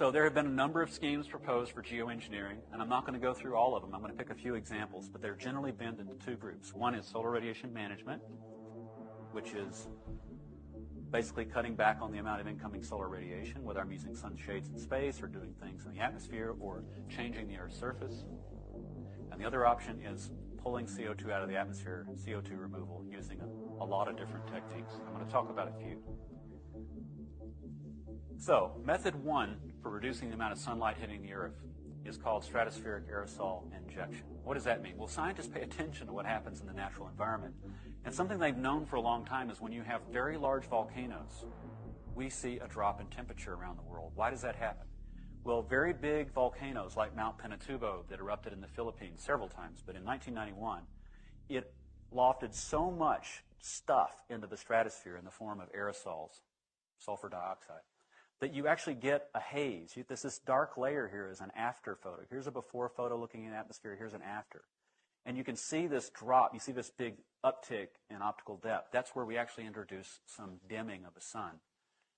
So there have been a number of schemes proposed for geoengineering, and I'm not going to go through all of them. I'm going to pick a few examples, but they're generally bent into two groups. One is solar radiation management, which is basically cutting back on the amount of incoming solar radiation, whether I'm using sunshades in space or doing things in the atmosphere or changing the Earth's surface. And the other option is pulling CO2 out of the atmosphere, CO2 removal, using a lot of different techniques. I'm going to talk about a few. So, method one for reducing the amount of sunlight hitting the Earth is called stratospheric aerosol injection. What does that mean? Well, scientists pay attention to what happens in the natural environment. And something they've known for a long time is when you have very large volcanoes, we see a drop in temperature around the world. Why does that happen? Well, very big volcanoes like Mount Pinatubo that erupted in the Philippines several times, but in 1991, it lofted so much stuff into the stratosphere in the form of aerosols, sulfur dioxide, that you actually get a haze. This dark layer here is an after photo. Here's a before photo looking in the atmosphere. Here's an after. And you can see this drop. You see this big uptick in optical depth. That's where we actually introduce some dimming of the sun.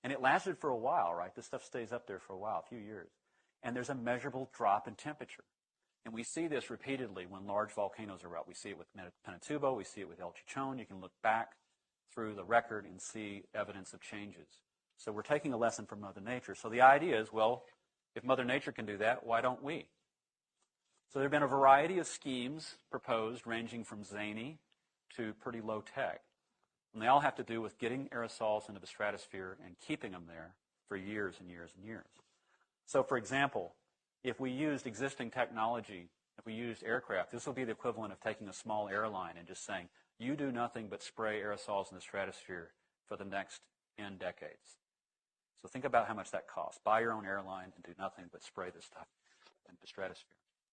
And it lasted for a while, right? This stuff stays up there for a while, a few years. And there's a measurable drop in temperature. And we see this repeatedly when large volcanoes erupt. We see it with Pinatubo. We see it with El Chichon. You can look back through the record and see evidence of changes. So we're taking a lesson from Mother Nature. So the idea is, well, if Mother Nature can do that, why don't we? So there have been a variety of schemes proposed, ranging from zany to pretty low tech. And they all have to do with getting aerosols into the stratosphere and keeping them there for years and years and years. So for example, if we used existing technology, if we used aircraft, this will be the equivalent of taking a small airline and just saying, you do nothing but spray aerosols in the stratosphere for the next N decades. So think about how much that costs. Buy your own airline and do nothing but spray this stuff into the stratosphere.